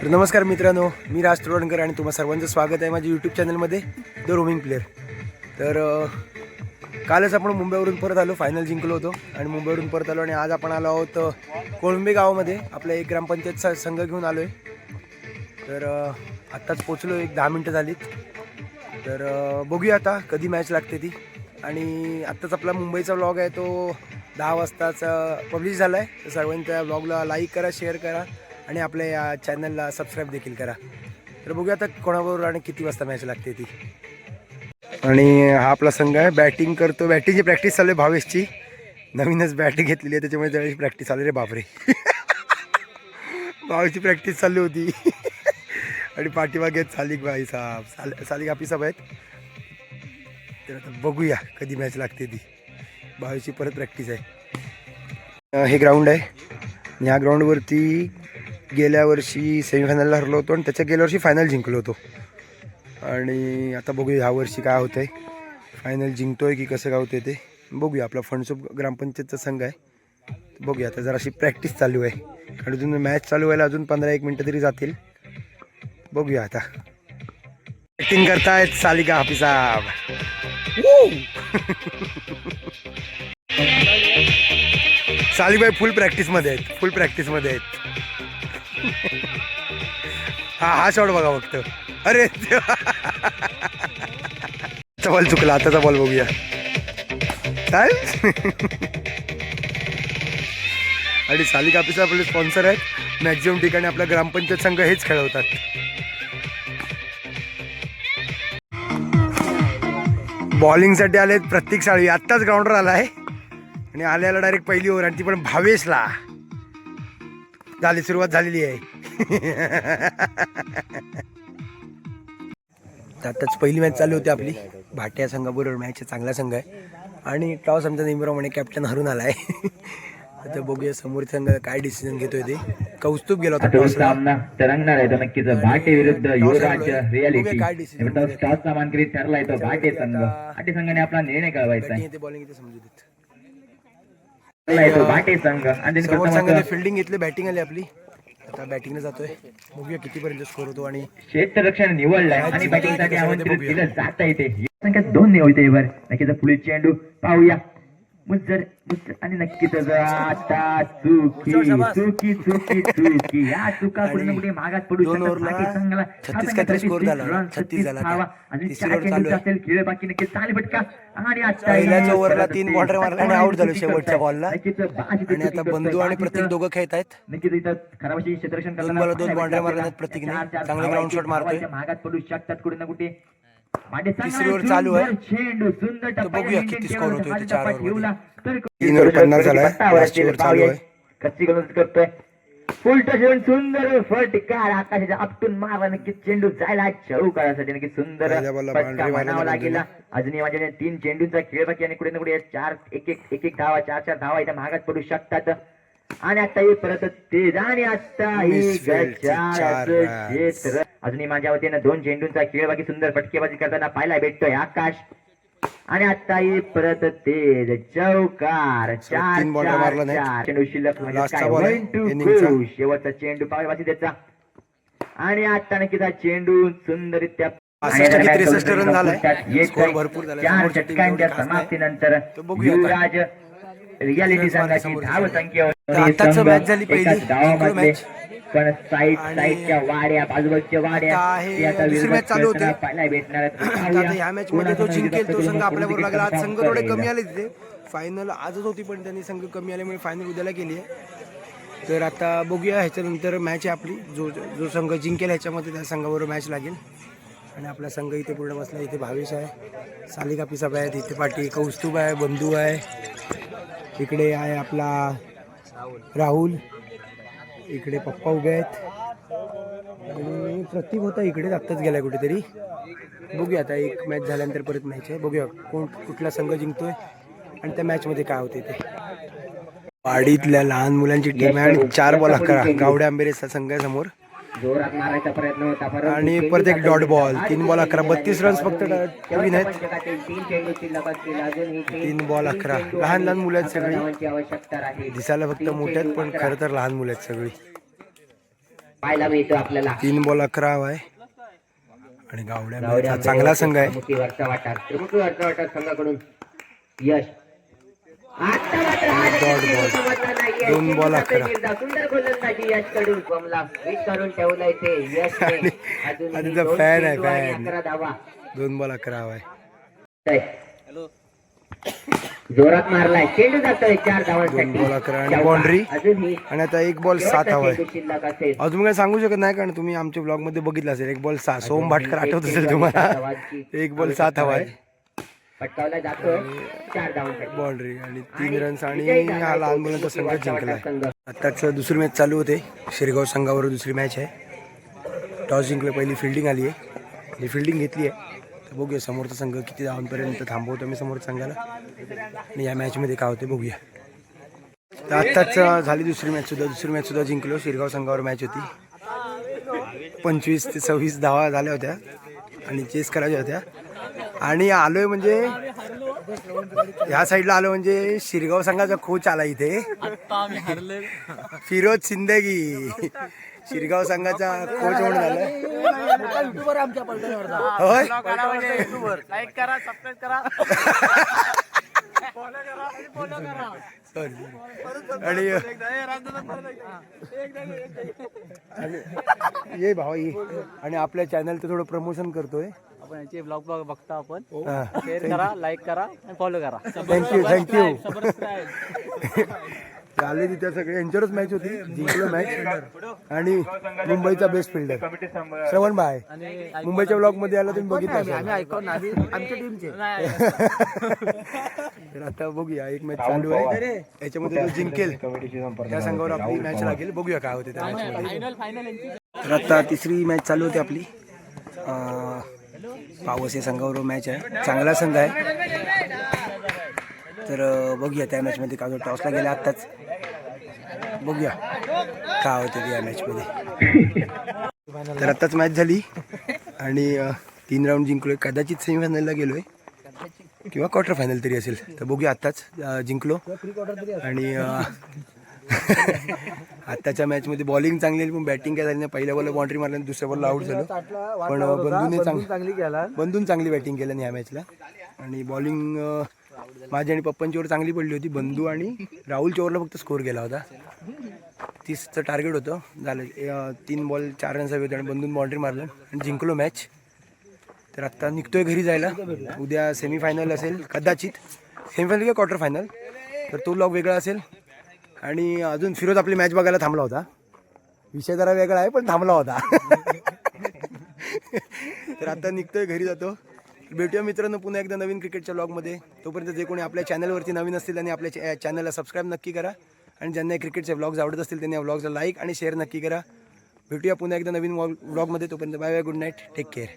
तर नमस्कार मित्रांनो, मी राज तोडणकर आणि तुम्हा सर्वांचं स्वागत आहे माझ्या यूट्यूब चॅनलमध्ये द रोमिंग प्लेयर. तर कालच आपण मुंबईवरून परत आलो, फायनल जिंकलो होतो आणि मुंबईवरून परत आलो आणि आज आपण आलो आहोत कोळंबे गावामध्ये. आपल्या एक ग्रामपंचायत संघ घेऊन आलो आहे. तर आत्ताच पोचलो, एक 10 मिनटं झालीत. तर बघूया आता कधी मॅच लागते ती. आणि आत्ताच आपला मुंबईचा व्लॉग आहे तो 10 वाजताच पब्लिश झाला आहे. तर सर्वांनी त्या व्लॉगला लाईक करा, शेअर करा आणि आपल्या या चॅनलला सबस्क्राईब देखील करा. तर बघूया आता कोणाबरोबर आणि किती वाजता मॅच लागते ती. आणि हा आपला संघ आहे, बॅटिंग करतो. बॅटिंगची प्रॅक्टिस चालू आहे भावेशची. नवीनच बॅटिंग घेतलेली आहे त्याच्यामुळे त्यावेळी प्रॅक्टिस चालू रे. बापरे भावेशची प्रॅक्टिस चालली होती आणि पाठीमागे सालिक भाई साहेब, सालिक हाफी साहेब आहेत. तर आता बघूया कधी मॅच लागते ती. भावेशची परत प्रॅक्टिस आहे. हे ग्राउंड आहे. ह्या ग्राउंडवरती गेल्या वर्षी सेमीफायनलला हरलो होतो आणि त्याच्या गेल्या वर्षी फायनल जिंकलो होतो. आणि आता बघूया ह्या वर्षी काय होतं आहे, फायनल जिंकतोय की कसं काय होतं ते बघूया. आपला फणसूप ग्रामपंचायतचा संघ आहे. बघूया आता जराशी प्रॅक्टिस चालू आहे आणि अजून मॅच चालू व्हायला अजून 15-1 मिनटं तरी जातील. बघूया आता. बॅटिंग करतायत सालिका हाफी साहेब. सालिकभाई फुल प्रॅक्टिसमध्ये आहेत, फुल प्रॅक्टिसमध्ये आहेत. हा शॉट बघा फक्त. अरे बॉल चुकला, आताचा बॉल बघूया काय. आणि सालिका हाफी साहेब आपले स्पॉन्सर आहेत. मॅक्झिमम ठिकाणी आपला ग्रामपंचायत संघ हेच खेळवतात. बॉलिंगसाठी आलेत प्रत्येक साळवी. आत्ताच ग्राउंडवर आला आहे आणि आल्याला डायरेक्ट पहिली ओव्हर आणि ती पण भावेशला झाली, सुरुवात झालेली आहे. आताच पहिली मॅच चालू होती आपली भाट्या संघाबरोबर. मॅच चांगला संघ आहे आणि टॉस आमचा नेहमीप्रमाणे कॅप्टन हरून आला आहे. आता बघूया समोर संघ काय डिसिजन घेतोय ते. कौस्तुभ गेला होता टॉसला. तरंगणार आहे तो नक्कीच. भाटे विरुद्ध युवराज रियालिटी टॉस नामांकित ठरलाय तो भाटे संघ. भाटे संघाने आपला निर्णय कळवायचा आहे. बॉलिंग इथे समजू देत. भाटे संघ आणि संघाने फिल्डिंग घेतली, बॅटिंग आली आपली. आता बॅटिंगने जातोय. बघूया कितीपर्यंत स्कोर होतो. आणि क्षेत्ररक्षण निवडलाय आणि बॅटिंगसाठी आमंत्रित केलं जात आहे. ते संख्यात 2 निवडते वर नक्कीच. पुढील चेंडू पाहूया. मुज्जर आणि नक्कीच आता चुकी चुकी चुकी चुकी या चुका कुठे कुठे मागात पडू शकतात. 36 काहीतरी स्कोर झाला, 36 झाला. असेल खेळ बाकी नक्कीच चांगली फटका. आणि पहिल्याच ओव्हरला 3 बॉर्डर मारला आणि आउट झालो शेवटच्या बॉलला. आणि आता बंधू आणि प्रतीक दोघं खेळत आहेत. नक्कीच इथं खराब अशी क्षेत्ररक्षण करताना 2 बॉर्डर मारले प्रतीकने. चांगले ग्राउंड शॉट मारतोय. मागात पडू शकतात कुठे ना कुठे. तिसरी ओव्हर चालू आहे. चेंडू सुंदर तर बघूया किती स्कोर होतोय 4 ओव्हरमध्ये. 3 ओव्हर 50 झालाय. लास्ट ओव्हर चालू आहे. कच्ची गोलंदाजी करतोय. फुल टच सुंदर फटका आकाशाच्या आपटून मारला. नक्की चेंडू जायला चौकारासाठी नक्की सुंदर फटका म्हणावा लागेल. अजूनही माझ्या 3 चेंडूंचा खेळ बाकी आणि कुठे ना कुठे 4 एक धावा 4 धावा इथे महागात पडू शकतात. आणि आता हे परत तेज आणि आता क्षेत्र. अजूनही माझ्या वतीनं 2 चेंडूंचा खेळ बाकी सुंदर फटकेबाजी करताना पाहायला भेटतोय आकाश. आणि आता ही परत तेज चौकार. 4 चेंडू शिल्लक. शेवटचा चेंडू पाहायला त्याचा. आणि आता नक्कीच चेंडू सुंदररित्या 63 रन झालाय. स्कोर भरपूर झाला. 4 षटकांच्या समाप्तीनंतर युवराज रियालिटी संघाची धाव संख्या आताच मॅच झाली पहिली मॅच. पण साईडच्या वाड्या बाजूच्या वाड्या दुसरी मॅच चालू होते. पाहायला भेटणार. ह्या मॅच मध्ये तो जिंकेल तो संघ आपल्याबरोबर लागला. आज संघ थोडे कमी आले तिथे. फायनल आजच होती पण त्यांनी संघ कमी आल्यामुळे फायनल उद्याला केली आहे. तर आता बघूया ह्याच्यानंतर मॅच आहे आपली. जो संघ जिंकेल ह्याच्यामध्ये त्या संघाबरोबर मॅच लागेल. आणि आपला संघ इथे पूर्ण बसला. इथे भावेश आहे, सालिका हाफी साहेब आहेत, इथे पाठी कौस्तुभ आहे, बंधू आहे, इकडे आहे आपला राहुल, इकडे पप्पा उभे आहेत आणि प्रतीक होता इकडे. आत्ताच गेलाय कुठेतरी. बघूया आता एक मॅच झाल्यानंतर परत मॅच आहे. बघूया कुठला संघ जिंकतोय आणि त्या मॅचमध्ये काय होते ते. वाडीतल्या लहान मुलांची टीम आहे आणि 4 बॉल 11. गावड्या आंबेरेचा संघ आहे समोर. जोरात मारायचा प्रयत्न होता आणि परत एक डॉट बॉल. 3 बॉल 11. 32 रन्स फक्त नवीन आहेत. 3 बॉल 11. लहान लहान मुलं आहेत सगळी. दिसायला फक्त मोठे आहेत पण खरं तर लहान मुलं आहेत सगळी. पाहायला मिळतो आपल्याला. 3 बॉल 11 हवा आहे आणि गावड्या चांगला संघ आहे. त्रिमुखीवरचा वाटा संघाकडून यश. आता मात्र दोन बॉल 11. सुंदर गोलंदाजी यश कडून कमला स्वीट करून ठेवलाय ते यश. आणि तो फॅन आहे, फॅन. 11 धावा. 2 बॉल 11 हवा आहे. जोरात मारलाय चेंडू जातोय 4 2 बॉल धावांसाठी. 11 आणि बाउंड्री. अजूनही आणि आता 1 बॉल 7 हवा आहे. शिल्लक असेल. अजून काय सांगू शकत नाही कारण तुम्ही आमच्या ब्लॉग मध्ये बघितलं असेल. 1 बॉल 6 सोम भाटकर आठवत असेल तुम्हाला. 1 बॉल 7 हवा आहे. पटकावला जातोय 4 धावांसाठी. बाउंड्री आणि 3 रन्स आणि हा लहान मुलांचा संघ जिंकला. आताच दुसरी मॅच चालू होते. शिरगाव संघावर दुसरी मॅच आहे. टॉस जिंकलं, पहिली फिल्डिंग आली आहे. ही फिल्डिंग घेतली आहे. तर बघूया समोरचा संघ किती धावांपर्यंत थांबवतो मी समोरच्या संघाला आणि या मॅचमध्ये काय होते बघूया. तर आत्ताच झाली दुसरी मॅच सुद्धा जिंकलो. शिरगाव संघावर मॅच होती. 25 ते 26 धावा झाल्या होत्या आणि चेस करायच्या होत्या. आणि आलोय म्हणजे ह्या साईडला आलो म्हणजे शिरगाव संघाचा कोच आला इथे. फिरोज सिंदगी शिरगाव संघाचा कोच म्हणून आलाय. होय, आणि ये भावा ये. आणि आपल्या चॅनलचं थोडं प्रमोशन करतोय आपण याचे ब्लॉग बघता आपण. हा. शेअर करा, लाईक करा आणि फॉलो करा. थँक्यू. सबस्क्राईब. आले तिथे सगळे यांच्यावरच मॅच होती. जिंकलं मॅच. आणि मुंबईचा बेस्ट फिल्डर श्रवण भाई मुंबईच्या ब्लॉग मध्ये आला तुम्ही बघितलं असेल. आमच्या टीमचे तर आता बघूया. एक मॅच चालू आहे. याच्यामध्ये जो जिंकेल त्या संघावर आपली मॅच लागेल. बघूया काय होते त्या मॅच मध्ये. तर आता तिसरी मॅच चालू होती आपली. पावस या संघावर मॅच आहे. चांगला संघ आहे. तर बघूया त्या मॅचमध्ये काय टॉसला गेला आत्ताच. बघूया काय होते या मॅचमध्ये. तर आत्ताच मॅच झाली आणि 3 राऊंड जिंकलोय. कदाचित सेमीफायनलला गेलोय किंवा क्वार्टर फायनल तरी असेल. तर बघूया. आत्ताच जिंकलो आणि आत्ताच्या मॅचमध्ये बॉलिंग चांगली आहे पण बॅटिंग काय झाली नाही. पहिल्या बॉलला बाउंड्री मारल्याने दुसऱ्या बॉलला आउट झालो. पण बंधून चांगली बॅटिंग केलं या मॅचला. आणि बॉलिंग माझी आणि पप्पांची ओव्हर चांगली पडली होती. बंधू आणि राहुलच्या ओव्हरला फक्त स्कोर गेला होता. 30चं टार्गेट होतं. झालं 3 बॉल 4 रन्स हवे होते आणि बंधून बाउंड्री मारलं आणि जिंकलो मॅच. तर आत्ता निघतोय घरी जायला. उद्या सेमीफायनल असेल कदाचित. सेमीफायनल किंवा क्वार्टर फायनल. तर तो ब्लॉग वेगळा असेल. आणि अजून फिरोज आपली मॅच बघायला थांबला होता. विषय जरा वेगळा आहे पण थांबला होता. तर आता निघतोय घरी जातो. भेटूया मित्रांनो पुन्हा एकदा नवीन क्रिकेटच्या ब्लॉगमध्ये. तोपर्यंत जे कोणी आपल्या चॅनलवरती नवीन असतील आणि आपल्या चॅनलला सबस्क्राईब नक्की करा. आणि ज्यांना क्रिकेटचे ब्लॉग्स आवडत असतील त्यांनी या ब्लॉग्सला लाईक आणि शेअर नक्की करा. भेटूया पुन्हा एकदा नवीन ब्लॉगमध्ये. तोपर्यंत bye bye, good night, take care.